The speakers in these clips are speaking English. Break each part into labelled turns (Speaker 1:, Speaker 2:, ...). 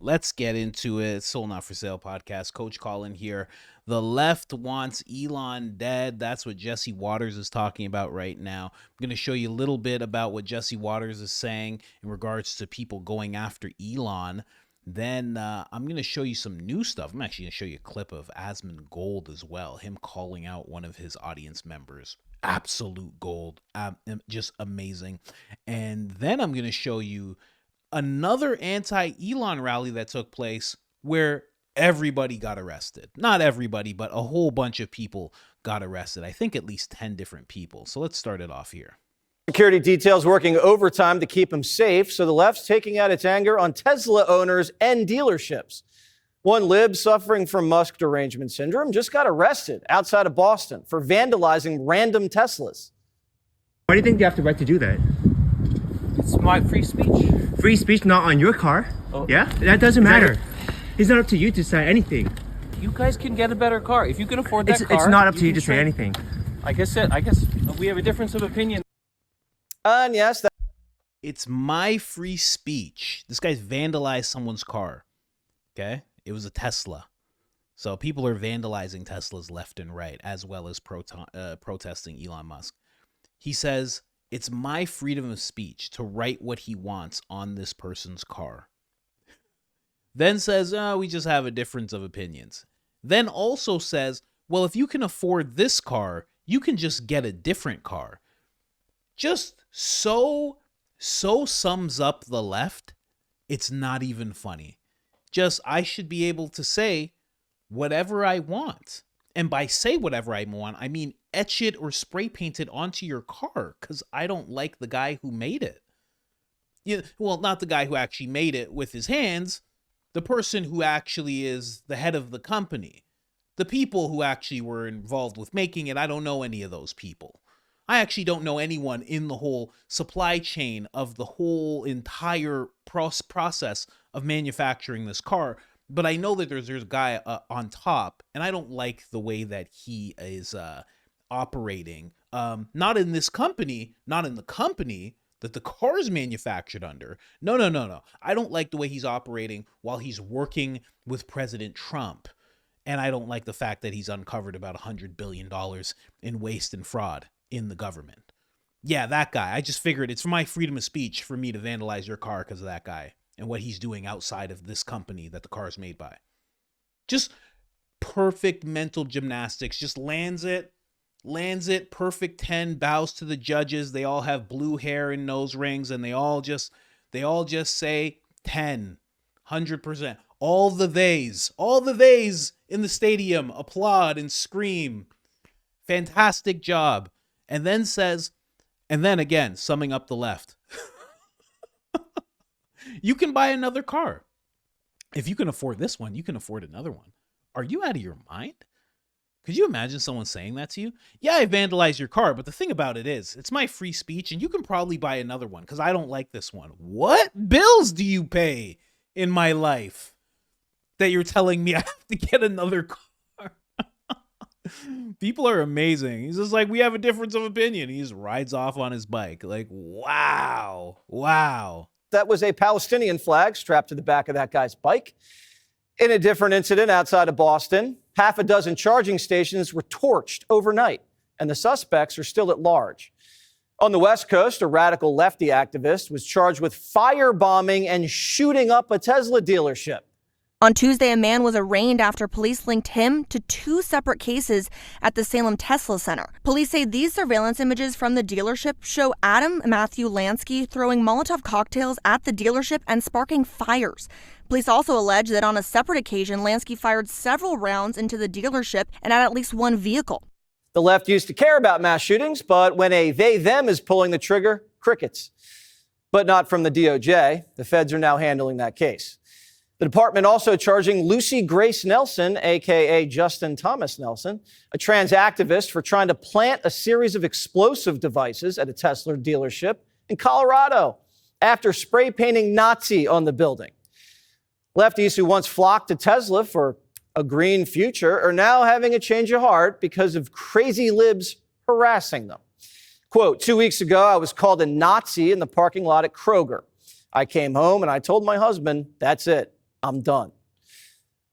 Speaker 1: Let's get into it. Sold Not For Sale podcast. Coach Colin here. The left wants Elon dead. That's what Jesse Waters is talking about right now. I'm going to show you a little bit about what Jesse Waters is saying in regards to people going after Elon. Then I'm going to show you some new stuff. I'm actually going to show you a clip of Asmongold as well. Him calling out one of his audience members. Absolute gold. Just amazing. And then I'm going to show you another anti-Elon rally that took place where everybody got arrested. Not everybody, but a whole bunch of people got arrested. I think at least 10 different people. So let's start it off here.
Speaker 2: Security details working overtime to keep him safe, so the left's taking out its anger on Tesla owners and dealerships. One lib suffering from Musk derangement syndrome just got arrested outside of Boston for vandalizing random Teslas.
Speaker 3: Why do you think they have the right to do that?
Speaker 4: It's my free speech.
Speaker 3: Free speech not on your car?
Speaker 4: Oh.
Speaker 3: Yeah? That doesn't matter. It's not up to you to say anything.
Speaker 4: You guys can get a better car. If you can afford that car.
Speaker 3: It's not up to you to say anything.
Speaker 4: I guess we have a difference of opinion.
Speaker 2: And yes,
Speaker 1: It's my free speech. This guy's vandalized someone's car. Okay? It was a Tesla. So people are vandalizing Teslas left and right, as well as protesting Elon Musk. He says, it's my freedom of speech to write what he wants on this person's car. Then says, we just have a difference of opinions. Then also says, well, if you can afford this car, you can just get a different car. Just so sums up the left, it's not even funny. Just, I should be able to say whatever I want. And by say whatever I want, I mean etch it or spray paint it onto your car because I don't like the guy who made it. Well, not the guy who actually made it with his hands, the person who actually is the head of the company. The people who actually were involved with making it, I don't know any of those people. I actually don't know anyone in the whole supply chain of the whole entire process of manufacturing this car. But I know that there's a guy on top, and I don't like the way that he is operating. Not in this company, not in the company that the car is manufactured under. No. I don't like the way he's operating while he's working with President Trump. And I don't like the fact that he's uncovered about $100 billion in waste and fraud in the government. Yeah, that guy. I just figured it's my freedom of speech for me to vandalize your car because of that guy and what he's doing outside of this company that the car is made by. Just perfect mental gymnastics. Just lands it, perfect 10, bows to the judges. They all have blue hair and nose rings, and they all just say 10, 100%. All the theys in the stadium applaud and scream. Fantastic job. And then says, and then again, summing up the left, you can buy another car. If you can afford this one, you can afford another one. Are you out of your mind? Could you imagine someone saying that to you? Yeah, I vandalized your car, but the thing about it is, it's my free speech, and you can probably buy another one because I don't like this one. What bills do you pay in my life that you're telling me I have to get another car? People are amazing. He's just like, we have a difference of opinion. He just rides off on his bike. Like, wow.
Speaker 2: that was a Palestinian flag strapped to the back of that guy's bike. In a different incident outside of Boston, half a dozen charging stations were torched overnight, and the suspects are still at large. On the West Coast, a radical lefty activist was charged with firebombing and shooting up a Tesla dealership.
Speaker 5: On Tuesday, a man was arraigned after police linked him to two separate cases at the Salem Tesla Center. Police say these surveillance images from the dealership show Adam Matthew Lansky throwing Molotov cocktails at the dealership and sparking fires. Police also allege that on a separate occasion, Lansky fired several rounds into the dealership and at least one vehicle.
Speaker 2: The left used to care about mass shootings, but when a they-them is pulling the trigger, crickets. But not from the DOJ. The feds are now handling that case. The department also charging Lucy Grace Nelson, a.k.a. Justin Thomas Nelson, a trans activist, for trying to plant a series of explosive devices at a Tesla dealership in Colorado after spray painting Nazi on the building. Lefties who once flocked to Tesla for a green future are now having a change of heart because of crazy libs harassing them. Quote, 2 weeks ago, I was called a Nazi in the parking lot at Kroger. I came home and I told my husband, that's it. I'm done.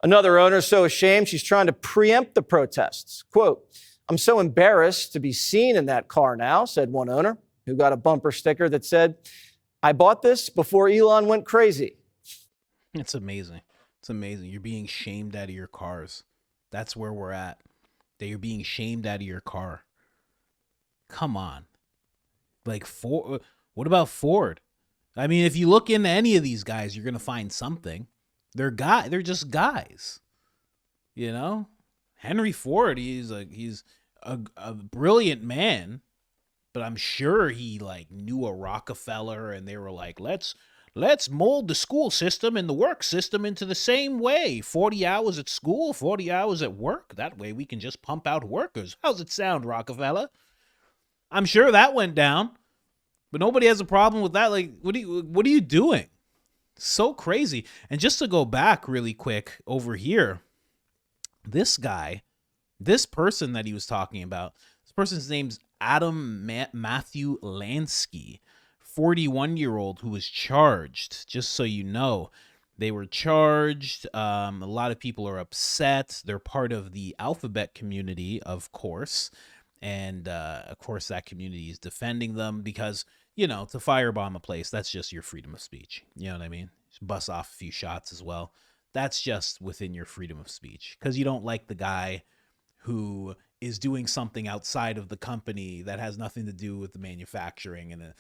Speaker 2: Another owner so ashamed she's trying to preempt the protests. Quote, I'm so embarrassed to be seen in that car now, said one owner, who got a bumper sticker that said, I bought this before Elon went crazy.
Speaker 1: It's amazing. It's amazing. You're being shamed out of your cars. That's where we're at. That you're being shamed out of your car. Come on. Like, what about Ford? I mean, if you look into any of these guys, you're going to find something. They're just guys. You know? Henry Ford, he's a brilliant man, but I'm sure he like knew a Rockefeller and they were like, let's mold the school system and the work system into the same way. 40 hours at school, 40 hours at work. That way we can just pump out workers. How's it sound, Rockefeller? I'm sure that went down, but nobody has a problem with that. Like, what are you doing? So crazy. And just to go back really quick over here, this guy, this person that he was talking about, this person's name's Adam Matthew Lansky, 41-year-old who was charged. Just so you know, they were charged. A lot of people are upset. They're part of the alphabet community, of course. And, of course, that community is defending them because, you know, to firebomb a place, that's just your freedom of speech. You know what I mean? Just bust off a few shots as well. That's just within your freedom of speech because you don't like the guy who is doing something outside of the company that has nothing to do with the manufacturing. And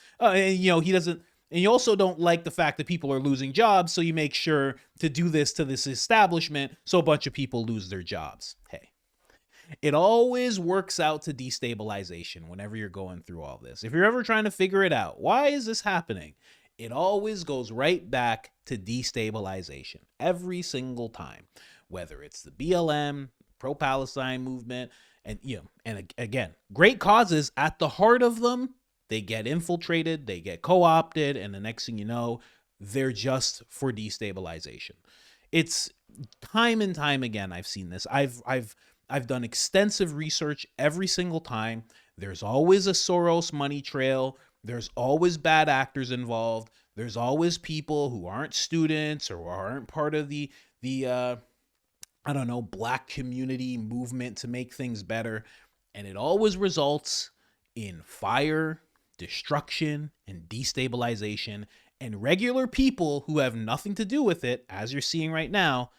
Speaker 1: you know, he doesn't. And you also don't like the fact that people are losing jobs. So you make sure to do this to this establishment so a bunch of people lose their jobs. Hey. It always works out to destabilization whenever you're going through all this. If you're ever trying to figure it out, why is this happening? It always goes right back to destabilization every single time, whether it's the BLM, pro-Palestine movement, and again, great causes at the heart of them, they get infiltrated, they get co-opted, and the next thing you know, they're just for destabilization. It's time and time again I've seen this. I've done extensive research every single time. There's always a Soros money trail. There's always bad actors involved. There's always people who aren't students or aren't part of the black community movement to make things better. And it always results in fire, destruction, and destabilization. And regular people who have nothing to do with it, as you're seeing right now,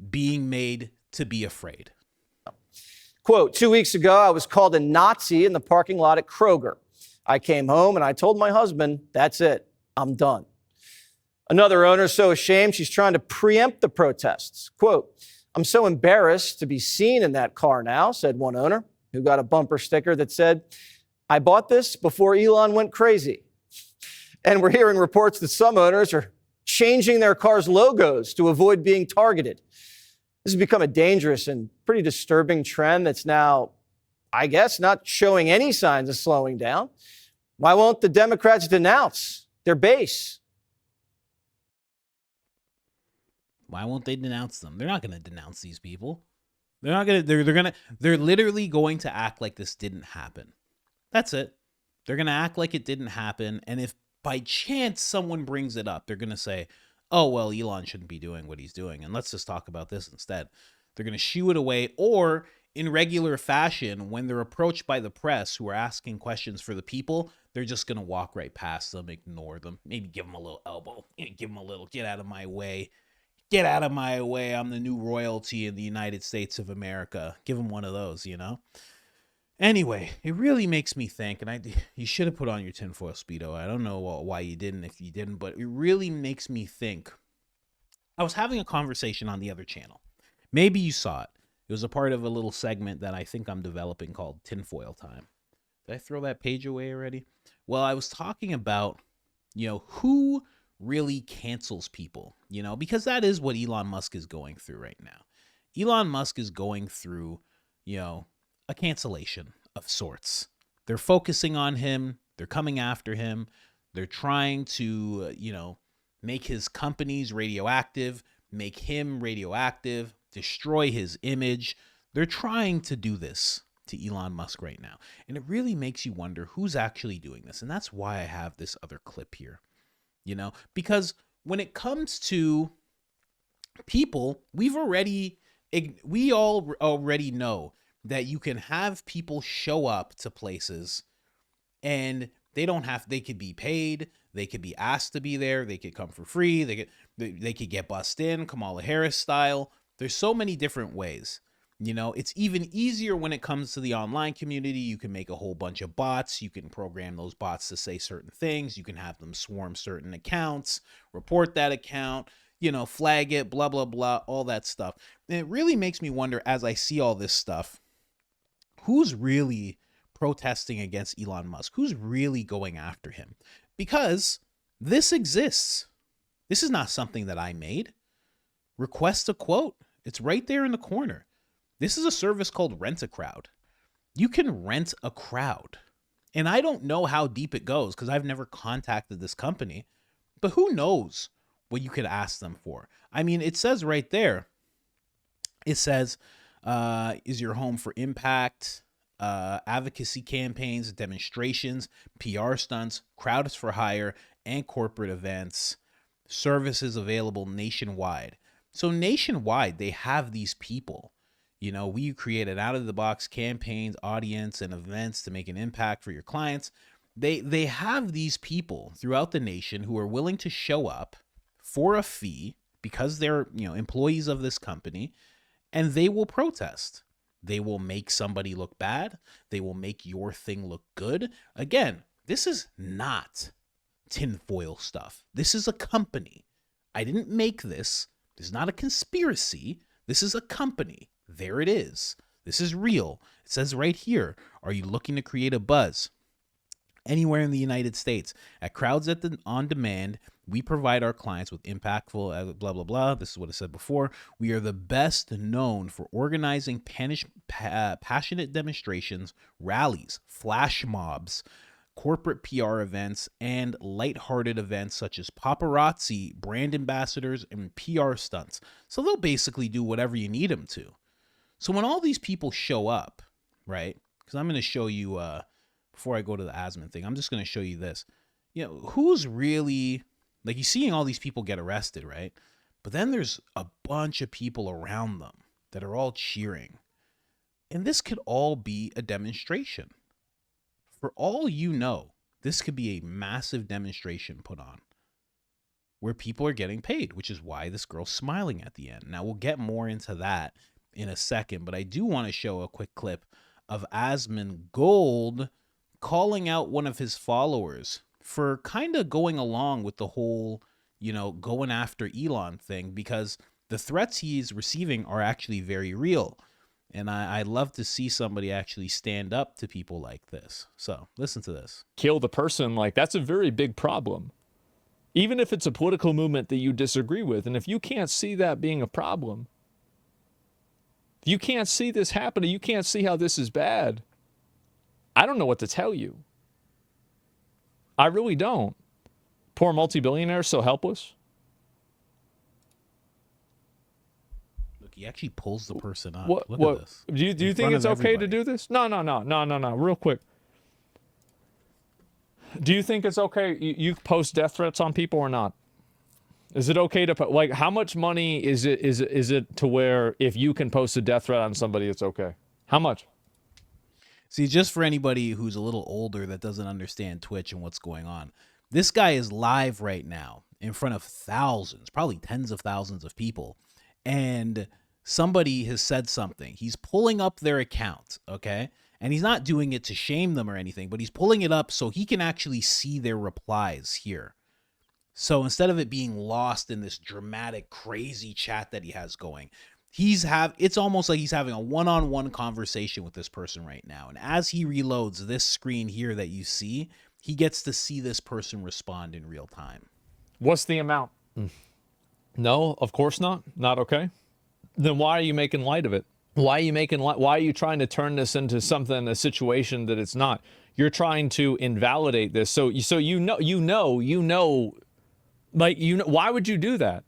Speaker 1: being made to be afraid.
Speaker 2: Quote, 2 weeks ago, I was called a Nazi in the parking lot at Kroger. I came home and I told my husband, that's it, I'm done. Another owner so ashamed she's trying to preempt the protests. Quote, I'm so embarrassed to be seen in that car now, said one owner, who got a bumper sticker that said, I bought this before Elon went crazy. And we're hearing reports that some owners are changing their cars' logos to avoid being targeted. This has become a dangerous and pretty disturbing trend that's now, I guess, not showing any signs of slowing down. Why won't the Democrats denounce their base?
Speaker 1: Why won't they denounce them? They're not going to denounce these people. They're literally going to act like this didn't happen. That's it. They're going to act like it didn't happen. And if by chance someone brings it up, they're going to say, oh, well, Elon shouldn't be doing what he's doing. And let's just talk about this instead. They're going to shoo it away. Or in regular fashion, when they're approached by the press who are asking questions for the people, they're just going to walk right past them, ignore them, maybe give them a little elbow, give them a little, get out of my way. Get out of my way. I'm the new royalty in the United States of America. Give them one of those, you know? Anyway, it really makes me think, and you should have put on your tinfoil Speedo. I don't know why you didn't, if you didn't, but it really makes me think. I was having a conversation on the other channel. Maybe you saw it. It was a part of a little segment that I think I'm developing called Tinfoil Time. Did I throw that page away already? Well, I was talking about, who really cancels people, because that is what Elon Musk is going through right now. Elon Musk is going through, a cancellation of sorts. They're focusing on him. They're coming after him. They're trying to, make his companies radioactive, make him radioactive, destroy his image. They're trying to do this to Elon Musk right now. And it really makes you wonder who's actually doing this. And that's why I have this other clip here, because when it comes to people, we all already know that you can have people show up to places and they could be paid, they could be asked to be there, they could come for free, they could get bussed in, Kamala Harris style. There's so many different ways. You know, it's even easier when it comes to the online community. You can make a whole bunch of bots. You can program those bots to say certain things. You can have them swarm certain accounts, report that account, you know, flag it, blah, blah, blah, all that stuff. And it really makes me wonder, as I see all this stuff, who's really protesting against Elon Musk? Who's really going after him? Because this exists. This is not something that I made. Request a quote. It's right there in the corner. This is a service called Rent a Crowd. You can rent a crowd. And I don't know how deep it goes because I've never contacted this company, but who knows what you could ask them for. I mean, it says right there, it says, is your home for impact, advocacy campaigns, demonstrations, PR stunts, crowds for hire, and corporate events, services available nationwide. So nationwide, they have these people. You know, we create an out-of-the-box campaigns, audience, and events to make an impact for your clients. They have these people throughout the nation who are willing to show up for a fee because they're, you know, employees of this company, and they will protest. They will make somebody look bad. They will make your thing look good. Again, this is not tinfoil stuff. This is a company. I didn't make this. This is not a conspiracy. This is a company. There it is. This is real. It says right here, are you looking to create a buzz? Anywhere in the United States, at Crowds on Demand, we provide our clients with impactful, blah, blah, blah. This is what I said before. We are the best known for organizing passionate demonstrations, rallies, flash mobs, corporate PR events, and lighthearted events such as paparazzi, brand ambassadors, and PR stunts. So they'll basically do whatever you need them to. So when all these people show up, right, because I'm going to show you, before I go to the Asmon thing, I'm just going to show you this. You know, who's really, like, you're seeing all these people get arrested, right? But then there's a bunch of people around them that are all cheering. And this could all be a demonstration. For all you know, this could be a massive demonstration put on where people are getting paid, which is why this girl's smiling at the end. Now, we'll get more into that in a second, but I do want to show a quick clip of Asmongold calling out one of his followers for kind of going along with the whole, you know, going after Elon thing, because the threats he's receiving are actually very real. And I love to see somebody actually stand up to people like this. So listen to this.
Speaker 6: Kill the person, like, that's a very big problem. Even if it's a political movement that you disagree with. And if you can't see that being a problem, if you can't see this happening, you can't see how this is bad, I don't know what to tell you. I really don't. Poor multi-billionaire, so helpless.
Speaker 1: Look, he actually pulls the person up.
Speaker 6: Look
Speaker 1: at this.
Speaker 6: Do you think it's okay to do this? No. Real quick. Do you think it's okay you post death threats on people or not? Is it okay to, like, how much money is it to where if you can post a death threat on somebody, it's okay? How much?
Speaker 1: See, just for anybody who's a little older that doesn't understand Twitch and what's going on, this guy is live right now in front of thousands, probably tens of thousands of people, and somebody has said something. He's pulling up their account, okay? And he's not doing it to shame them or anything, but he's pulling it up so he can actually see their replies here. So instead of it being lost in this dramatic, crazy chat that he has going, it's almost like he's having a one-on-one conversation with this person right now. And as he reloads this screen here that you see, he gets to see this person respond in real time.
Speaker 6: What's the amount? No, of course not. Not okay. Then why are you making light of it? Why are you trying to turn this into something, a situation that it's not? You're trying to invalidate this. So you know, like, why would you do that?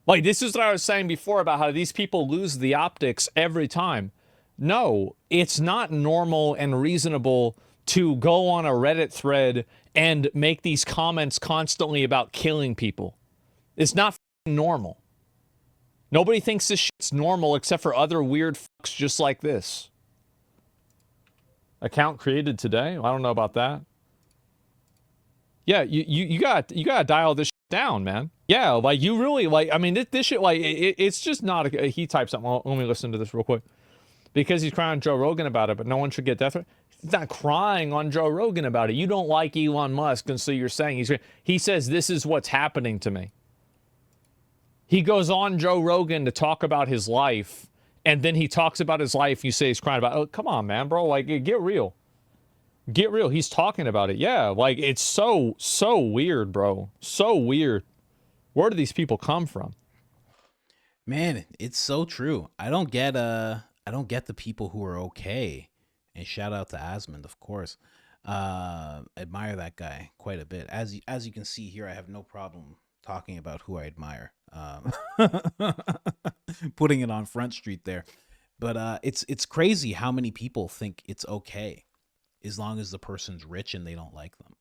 Speaker 6: Like, this is what I was saying before about how these people lose the optics every time. No, it's not normal and reasonable to go on a Reddit thread and make these comments constantly about killing people. It's not normal. Nobody thinks this shit's normal except for other weird fucks just like this. Account created today? I don't know about that. Yeah, you gotta dial this shit down, man. Yeah, like you really like. I mean, this shit like it's just not. He typed something. Let me listen to this real quick. Because he's crying on Joe Rogan about it, but no one should get death threat. He's not crying on Joe Rogan about it. You don't like Elon Musk, and so you're saying he says this is what's happening to me. He goes on Joe Rogan to talk about his life, and then he talks about his life. You say he's crying about. Oh, come on, man, bro. Like, get real. Get real. He's talking about it. Yeah, like it's so weird, bro. So weird. Where do these people come from?
Speaker 1: Man, it's so true. I don't get the people who are okay. And shout out to Asmongold, of course. Admire that guy quite a bit. As you can see here, I have no problem talking about who I admire. Putting it on Front Street there. But it's crazy how many people think it's okay as long as the person's rich and they don't like them.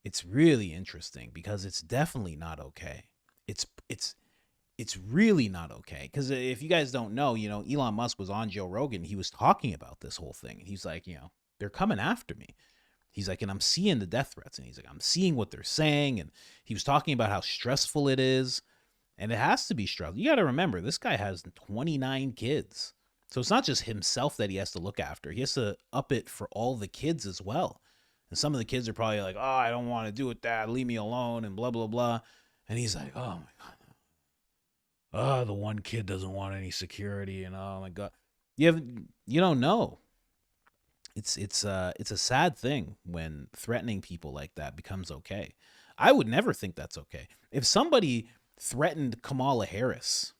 Speaker 1: It's really interesting because it's definitely not okay. It's really not okay. Because if you guys don't know, Elon Musk was on Joe Rogan. He was talking about this whole thing. And he's like, they're coming after me. He's like, and I'm seeing the death threats. And he's like, I'm seeing what they're saying. And he was talking about how stressful it is. And it has to be stressful. You got to remember, this guy has 29 kids. So it's not just himself that he has to look after. He has to up it for all the kids as well. And some of the kids are probably like, oh, I don't want to do it, Dad. Leave me alone and blah, blah, blah. And he's like, oh, my God. Oh, the one kid doesn't want any security. And oh, my God. You don't know. It's a sad thing when threatening people like that becomes okay. I would never think that's okay. If somebody threatened Kamala Harris,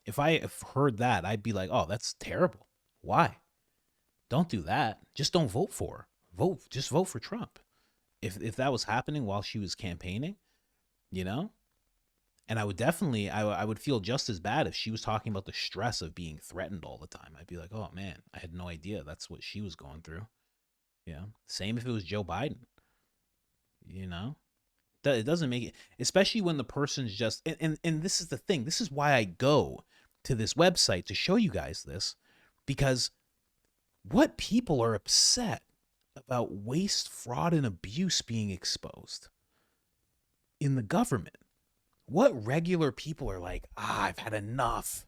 Speaker 1: if I heard that, I'd be like, oh, that's terrible. Why? Don't do that. Just don't vote for her. Just vote for Trump. If that was happening while she was campaigning, and I would definitely, I would feel just as bad if she was talking about the stress of being threatened all the time. I'd be like, oh man, I had no idea that's what she was going through. Same if it was Joe Biden. It doesn't make it, especially when the person's just, and this is the thing. This is why I go to this website to show you guys this, because what people are upset about waste, fraud, and abuse being exposed in the government. What regular people are like, I've had enough.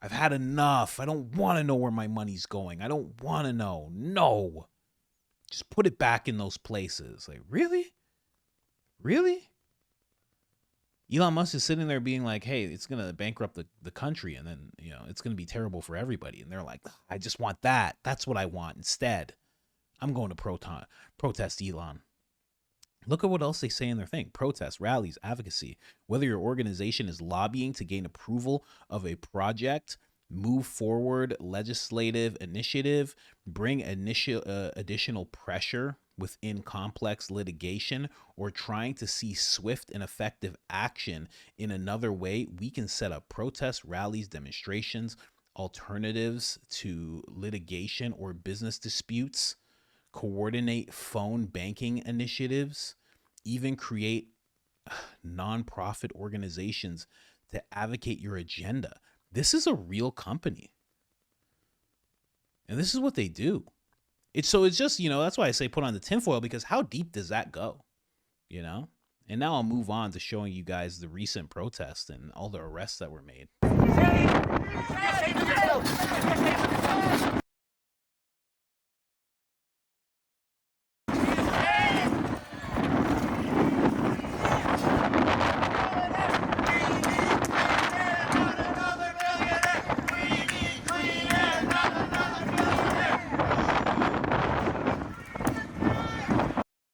Speaker 1: I've had enough. I don't want to know where my money's going. I don't want to know. No. Just put it back in those places. Like, really? Really? Elon Musk is sitting there being like, hey, it's going to bankrupt the country, and then, it's going to be terrible for everybody. And they're like, I just want that. That's what I want instead. I'm going to protest Elon. Look at what else they say in their thing. Protests, rallies, advocacy. Whether your organization is lobbying to gain approval of a project, move forward legislative initiative, bring additional pressure within complex litigation, or trying to see swift and effective action in another way, we can set up protests, rallies, demonstrations, alternatives to litigation or business disputes, coordinate phone banking initiatives, even create nonprofit organizations to advocate your agenda. This is a real company. And this is what they do. It's just, that's why I say put on the tinfoil, because how deep does that go? And now I'll move on to showing you guys the recent protests and all the arrests that were made.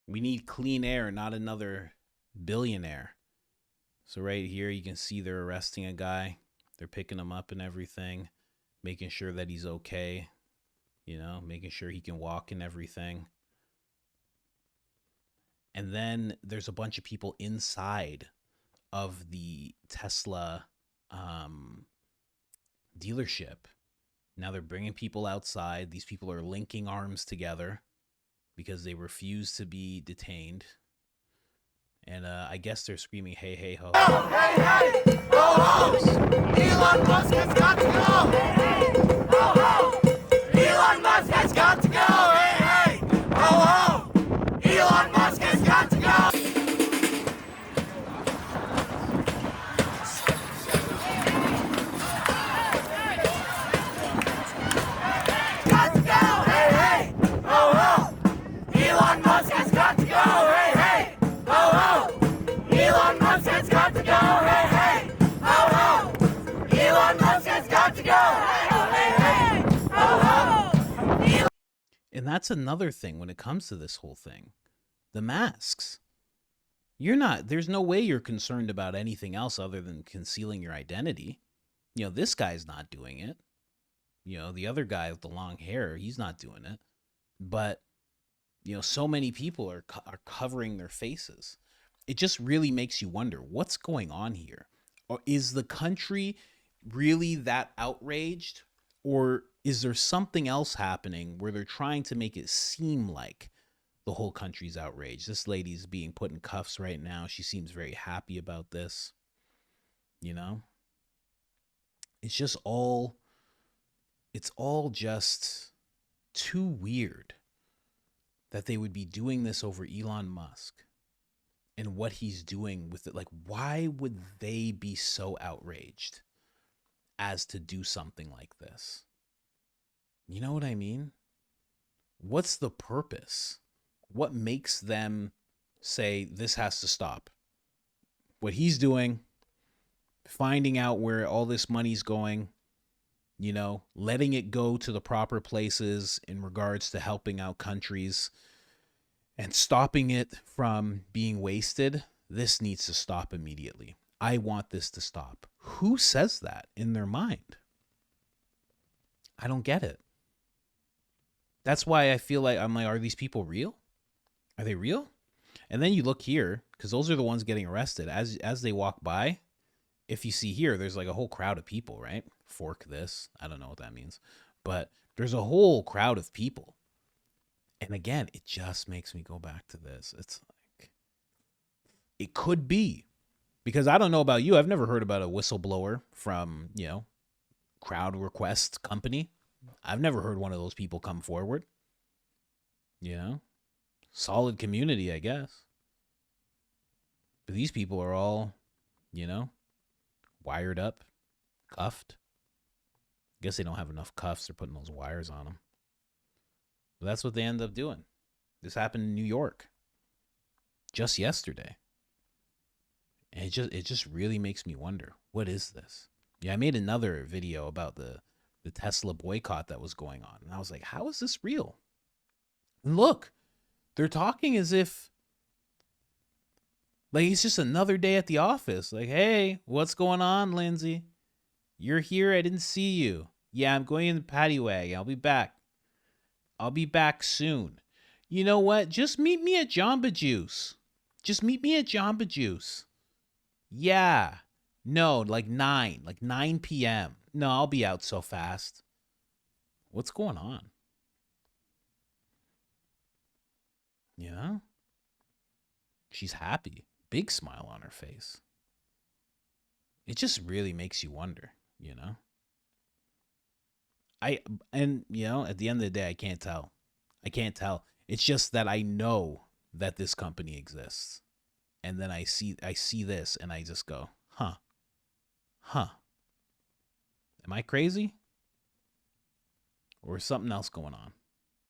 Speaker 1: We need clean air, not another billionaire. So right here, you can see they're arresting a guy. They're picking him up and everything, making sure that he's okay, making sure he can walk and everything. And then there's a bunch of people inside of the Tesla dealership. Now they're bringing people outside. These people are linking arms together because they refuse to be detained. And I guess they're screaming, hey, hey, ho.
Speaker 7: Hey, hey, ho, ho! Elon Musk has got to go! Hey, hey, ho, ho! Elon Musk has got to go! Hey, hey, ho, ho! Elon Musk has got to go! Got to go! Hey, hey, ho, ho! Elon Musk has got to go! Hey, hey, ho, ho! Elon Musk has got to go! Hey, hey, ho, ho! Elon Musk has got to go! Hey, hey, ho, ho!
Speaker 1: And that's another thing when it comes to this whole thing. The masks. There's no way you're concerned about anything else other than concealing your identity. This guy's not doing it. The other guy with the long hair, he's not doing it. But, so many people are covering their faces. It just really makes you wonder, what's going on here? Or is the country really that outraged? Or is there something else happening where they're trying to make it seem like the whole country's outraged? This lady's being put in cuffs right now. She seems very happy about this. It's all just too weird that they would be doing this over Elon Musk and what he's doing with it. Like, why would they be so outraged as to do something like this? You know what I mean? What's the purpose? What makes them say this has to stop? What he's doing, finding out where all this money's going, letting it go to the proper places in regards to helping out countries and stopping it from being wasted. This needs to stop immediately. I want this to stop. Who says that in their mind? I don't get it. That's why I feel like are these people real? Are they real? And then you look here, because those are the ones getting arrested. As they walk by, if you see here, there's like a whole crowd of people, right? Fork this. I don't know what that means. But there's a whole crowd of people. And again, it just makes me go back to this. It's like, it could be. Because I don't know about you. I've never heard about a whistleblower from, crowd request company. I've never heard one of those people come forward. Solid community, I guess. But these people are all, wired up, cuffed. I guess they don't have enough cuffs. They're putting those wires on them. But that's what they end up doing. This happened in New York just yesterday. And it just really makes me wonder, what is this? Yeah, I made another video about the Tesla boycott that was going on. And I was like, how is this real? And look, they're talking as if like it's just another day at the office. Like, hey, what's going on, Lindsay? You're here. I didn't see you. Yeah, I'm going in the paddy wagon. I'll be back. I'll be back soon. You know what? Just meet me at Jamba Juice. Just meet me at Jamba Juice. Yeah. No, like 9 p.m. No, I'll be out so fast. What's going on? Yeah. She's happy. Big smile on her face. It just really makes you wonder, at the end of the day, I can't tell. It's just that I know that this company exists. And then I see this and I just go, huh. Am I crazy? Or is something else going on?